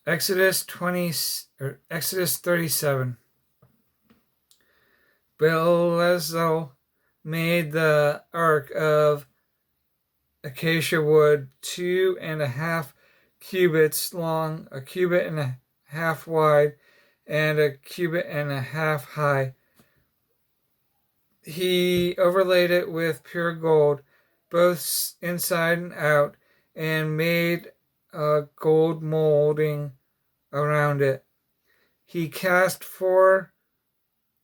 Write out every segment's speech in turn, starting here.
Exodus 37. Bezalel made the ark of acacia wood 2.5 cubits long, a cubit and a half wide, and a cubit and a half high. He overlaid it with pure gold, both inside and out, and made a gold molding around it. He cast 4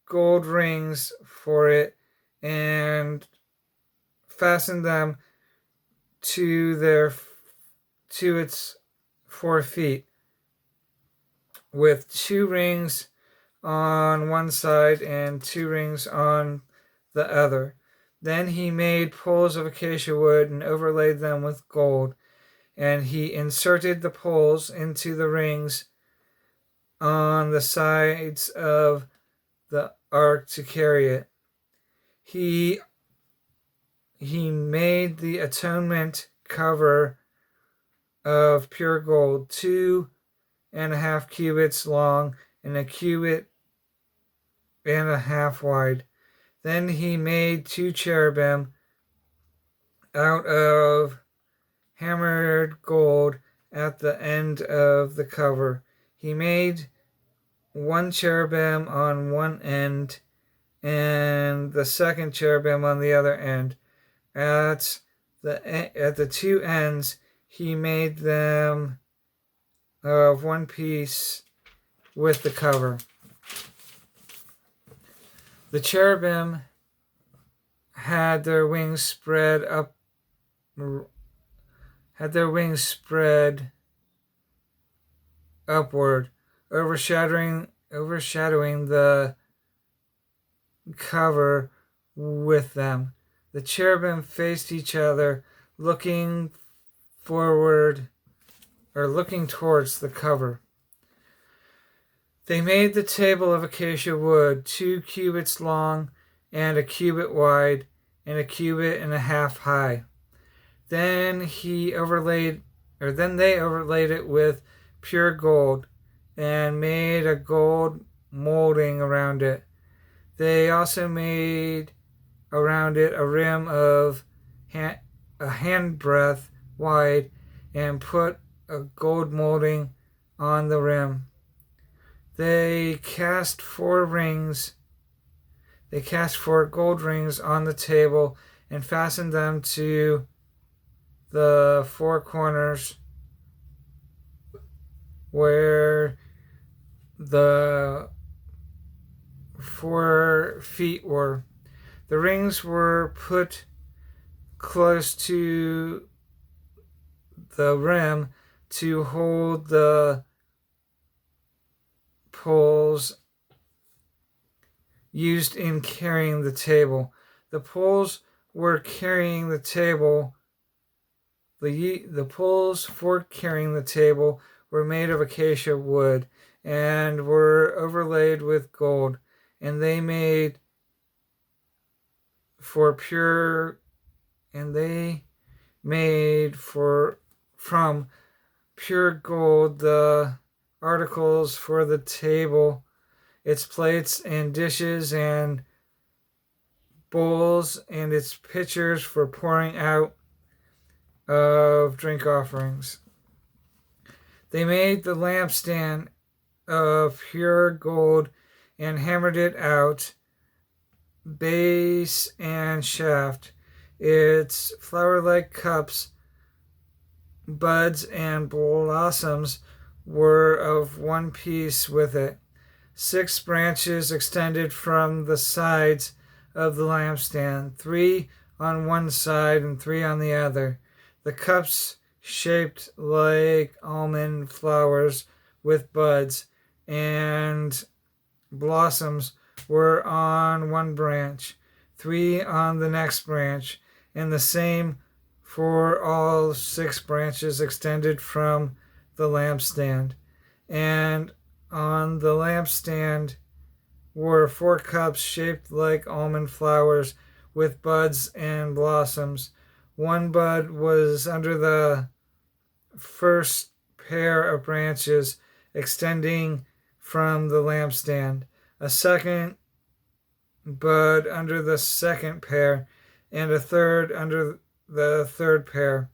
gold rings for it and fastened them to its 4 feet, with 2 rings on one side and 2 rings on the other. Then he made poles of acacia wood and overlaid them with gold, and he inserted the poles into the rings on the sides of the ark to carry it. He made the atonement cover of pure gold, 2.5 cubits long and a cubit and a half wide. Then he made 2 cherubim out of hammered gold at the end of the cover. He made 1 cherubim on one end and the second cherubim on the other end. At the 2 ends, he made them of one piece with the cover. The cherubim had their wings spread upward, overshadowing the cover with them. The cherubim faced each other, looking towards the cover. They made the table of acacia wood 2 cubits long and a cubit wide and a cubit and a half high. Then they overlaid it with pure gold and made a gold molding around it. They also made around it a rim of a handbreadth wide and put a gold molding on the rim. They cast 4 gold rings on the table and fastened them to the 4 corners where the 4 feet were. The rings were put close to the rim to hold the poles used in carrying the table. The poles for carrying the table were made of acacia wood and were overlaid with gold, and they made from pure gold the articles for the table, its plates and dishes and bowls, and its pitchers for pouring out of drink offerings. They made the lampstand of pure gold and hammered it out, base and shaft. Its flower-like cups, buds, and blossoms were of one piece with it. 6 branches extended from the sides of the lampstand, 3 on one side and 3 on the other. The cups, shaped like almond flowers with buds and blossoms, were on one branch, 3 on the next branch, and the same for all 6 branches extended from the lampstand. And on the lampstand were 4 cups shaped like almond flowers with buds and blossoms. 1 bud was under the first pair of branches, extending from the lampstand, a second bud under the second pair, and a third under the third pair.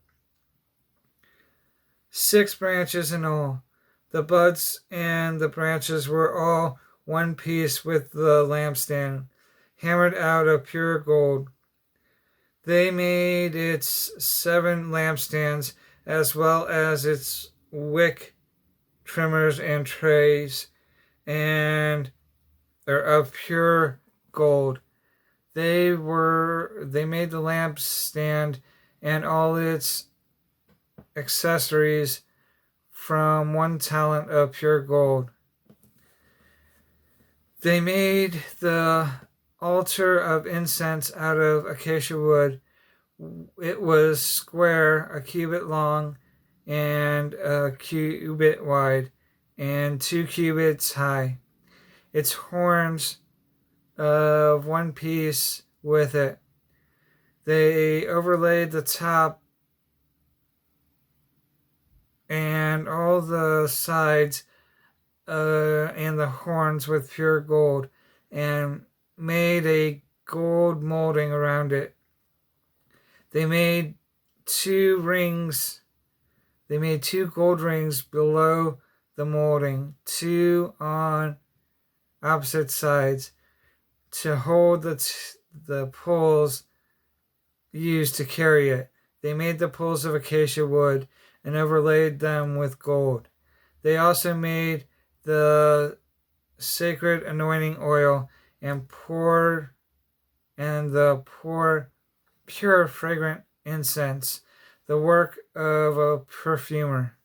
6 branches in all. The buds and the branches were all one piece with the lampstand, hammered out of pure gold. They made its 7 lampstands, as well as its wick trimmers and trays, and are of pure gold. They made the lampstand and all its accessories from 1 talent of pure gold. They made the altar of incense out of acacia wood. It was square, a cubit long, and a cubit wide, and 2 cubits high. Its horns of one piece with it. They overlaid the top and all the sides and the horns with pure gold, and made a gold molding around it. They made 2 rings. They made 2 gold rings below the molding, 2 on opposite sides, to hold the poles used to carry it. They made the poles of acacia wood and overlaid them with gold. They also made the sacred anointing oil and the pure fragrant incense, the work of a perfumer.